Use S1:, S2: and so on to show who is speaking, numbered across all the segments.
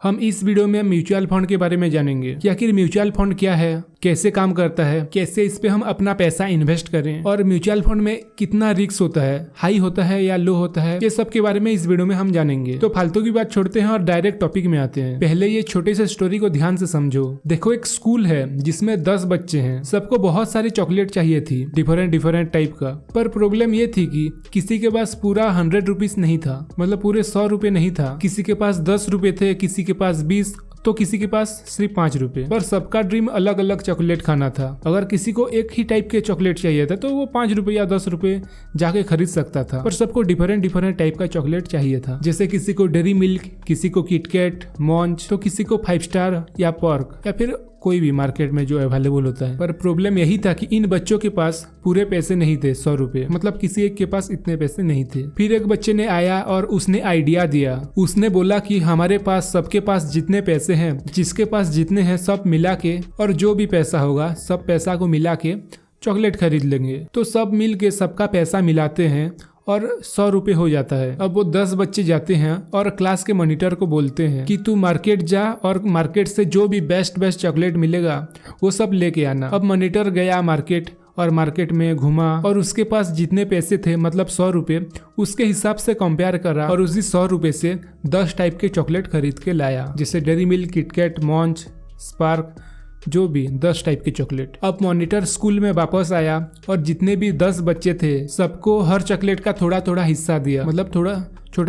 S1: हम इस वीडियो में म्यूचुअल फंड के बारे में जानेंगे कि आखिर म्यूचुअल फंड क्या है, कैसे काम करता है, कैसे इस पे हम अपना पैसा इन्वेस्ट करें और म्यूचुअल फंड में कितना रिस्क होता है, हाई होता है या लो होता है, ये सब के बारे में इस वीडियो में हम जानेंगे। तो फालतू की बात छोड़ते हैं और डायरेक्ट टॉपिक में आते हैं। पहले ये छोटे से स्टोरी को ध्यान से समझो। देखो, एक स्कूल है जिसमें 10 बच्चे हैं। सबको बहुत सारी चॉकलेट चाहिए थी, डिफरेंट टाइप का। पर प्रॉब्लम ये थी कि किसी के पास पूरा 100 रुपीज नहीं था, मतलब पूरे 100 रुपए नहीं था। किसी के पास 10 रुपए थे, किसी के पास 20, तो किसी के पास सिर्फ 5 रुपए। पर सबका ड्रीम अलग अलग चॉकलेट खाना था। अगर किसी को एक ही टाइप के चॉकलेट चाहिए था तो वो 5 रुपए या 10 रुपए जाके खरीद सकता था। पर सबको डिफरेंट टाइप का चॉकलेट चाहिए था। जैसे किसी को डेरी मिल्क, किसी को किटकैट, मॉन्च, तो किसी को 5 स्टार या पर्क, या फिर कोई भी मार्केट में जो अवेलेबल होता है। पर प्रॉब्लम यही था कि इन बच्चों के पास पूरे पैसे नहीं थे, 100 रुपए, मतलब किसी एक के पास इतने पैसे नहीं थे। फिर एक बच्चे ने आया और उसने आइडिया दिया। उसने बोला कि हमारे पास, सबके पास जितने पैसे हैं, जिसके पास जितने हैं, सब मिला के और जो भी पैसा होगा सब पैसा को मिला के चॉकलेट खरीद लेंगे। तो सब मिल के सबका पैसा मिलाते हैं और 100 रुपए हो जाता है। अब वो 10 बच्चे जाते हैं और क्लास के मॉनिटर को बोलते हैं कि तू मार्केट जा और मार्केट से जो भी बेस्ट चॉकलेट मिलेगा वो सब लेके आना। अब मॉनिटर गया मार्केट और मार्केट में घुमा और उसके पास जितने पैसे थे, मतलब 100 रुपए, उसके हिसाब से कंपेयर करा और उसी 100 रुपए से 10 टाइप के चॉकलेट खरीद के लाया। जैसे dairy milk, KitKat, Munch, spark, जो भी 10 टाइप के चॉकलेट। अब मॉनिटर स्कूल में वापस आया और जितने भी 10 बच्चे थे सबको हर चॉकलेट का थोड़ा थोड़ा हिस्सा दिया, मतलब थोड़ा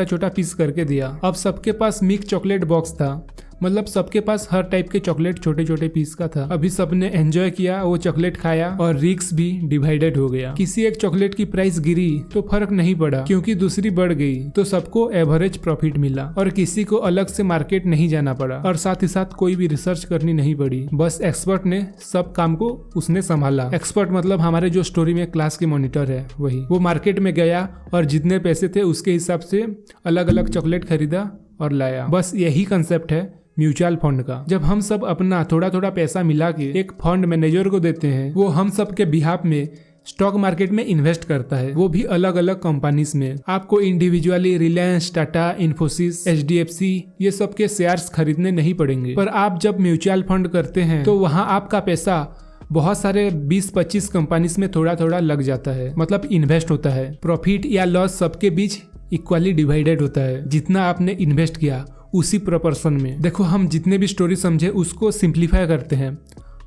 S1: छोटा पीस करके दिया। अब सबके पास मिक्स चॉकलेट बॉक्स था, मतलब सबके पास हर टाइप के चॉकलेट छोटे पीस का था। अभी सबने एंजॉय किया, वो चॉकलेट खाया और रिस्क भी डिवाइडेड हो गया। किसी एक चॉकलेट की प्राइस गिरी तो फर्क नहीं पड़ा क्योंकि दूसरी बढ़ गई, तो सबको एवरेज प्रॉफिट मिला और किसी को अलग से मार्केट नहीं जाना पड़ा और साथ ही साथ कोई भी रिसर्च करनी नहीं पड़ी। बस एक्सपर्ट ने सब काम को उसने संभाला। एक्सपर्ट मतलब हमारे जो स्टोरी में क्लास के मॉनिटर है वही। वो मार्केट में गया और जितने पैसे थे उसके हिसाब से अलग अलग चॉकलेट खरीदा और लाया। बस यही कंसेप्ट है म्यूचुअल फंड का। जब हम सब अपना थोड़ा पैसा मिला के एक फंड मैनेजर को देते हैं, वो हम सब के बिहाफ में स्टॉक मार्केट में इन्वेस्ट करता है, वो भी अलग अलग कंपनीज में। आपको इंडिविजुअली रिलायंस, टाटा, इन्फोसिस, HDFC ये सब के शेयर्स खरीदने नहीं पड़ेंगे। पर आप जब म्यूचुअल फंड करते हैं तो वहाँ आपका पैसा बहुत सारे 20-25 कंपनीज में थोड़ा लग जाता है, मतलब इन्वेस्ट होता है। प्रॉफिट या लॉस सबके बीच इक्वली डिवाइडेड होता है। जितना आपने इन्वेस्ट किया उसी प्रोपोर्शन में। देखो, हम जितने भी स्टोरी समझे उसको सिंप्लीफाई करते हैं,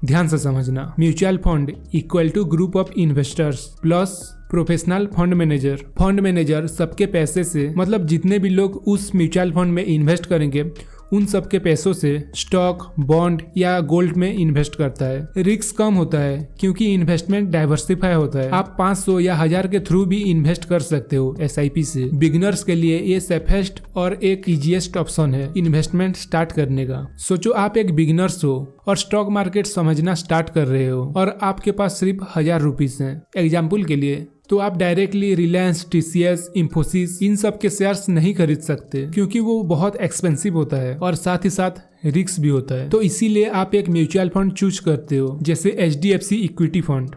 S1: ध्यान से समझना। Mutual fund equal to group of investors plus professional fund manager. Fund manager सबके पैसे से, मतलब जितने भी लोग उस म्यूचुअल फंड में इन्वेस्ट करेंगे उन सबके पैसों से स्टॉक, बॉन्ड या गोल्ड में इन्वेस्ट करता है। रिस्क कम होता है क्योंकि इन्वेस्टमेंट डाइवर्सिफाई होता है। आप 500 या 1000 के थ्रू भी इन्वेस्ट कर सकते हो SIP से। बिगिनर्स के लिए ये सेफेस्ट और एक इजीएस्ट ऑप्शन है इन्वेस्टमेंट स्टार्ट करने का। सोचो आप एक बिगिनर्स हो और स्टॉक मार्केट समझना स्टार्ट कर रहे हो और आपके पास सिर्फ 1000 रुपीज है एग्जाम्पल के लिए, तो आप डायरेक्टली रिलायंस, TCS, इन्फोसिस इन सब के शेयर्स नहीं खरीद सकते क्योंकि वो बहुत एक्सपेंसिव होता है और साथ ही साथ रिस्क भी होता है। तो इसीलिए आप एक म्यूचुअल फंड चूज करते हो, जैसे HDFC इक्विटी फंड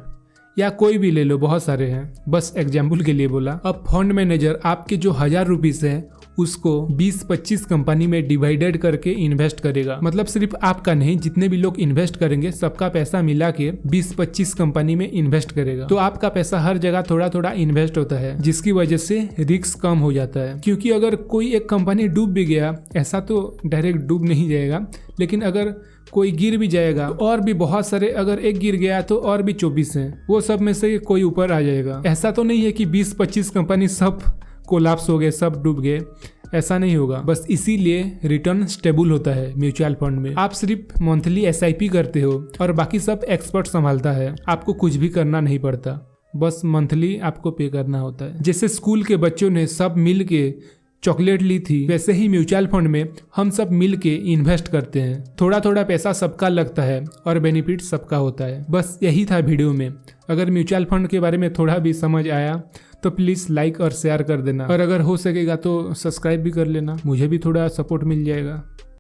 S1: या कोई भी ले लो, बहुत सारे हैं, बस एग्जाम्पल के लिए बोला। अब फंड मैनेजर आपके जो 1000 रुपीज है उसको 20-25 कंपनी में डिवाइडेड करके इन्वेस्ट करेगा, मतलब सिर्फ आपका नहीं, जितने भी लोग इन्वेस्ट करेंगे सबका पैसा मिला के 20-25 कंपनी में इन्वेस्ट करेगा। तो आपका पैसा हर जगह थोड़ा इन्वेस्ट होता है, जिसकी वजह से रिस्क कम हो जाता है। क्योंकि अगर कोई एक कंपनी डूब भी गया, ऐसा तो डायरेक्ट डूब नहीं जाएगा, लेकिन अगर कोई गिर भी जाएगा तो और भी बहुत सारे, अगर एक गिर गया तो और भी 24 हैं, वो सब में से कोई ऊपर आ जाएगा। ऐसा तो नहीं है कि 20-25 कंपनी सब कोलैप्स हो गए, सब डूब गए, ऐसा नहीं होगा। बस इसीलिए रिटर्न स्टेबल होता है म्यूचुअल फंड में। आप सिर्फ मंथली SIP करते हो और बाकी सब एक्सपर्ट संभालता है, आपको कुछ भी करना नहीं पड़ता, बस मंथली आपको पे करना होता है। जैसे स्कूल के बच्चों ने सब मिल के चॉकलेट ली थी, वैसे ही म्यूचुअल फंड में हम सब मिल के इन्वेस्ट करते हैं। थोड़ा पैसा सबका लगता है और बेनिफिट सबका होता है। बस यही था वीडियो में। अगर म्यूचुअल फंड के बारे में थोड़ा भी समझ आया तो प्लीज़ लाइक और शेयर कर देना, और अगर हो सकेगा तो सब्सक्राइब भी कर लेना, मुझे भी थोड़ा सपोर्ट मिल जाएगा।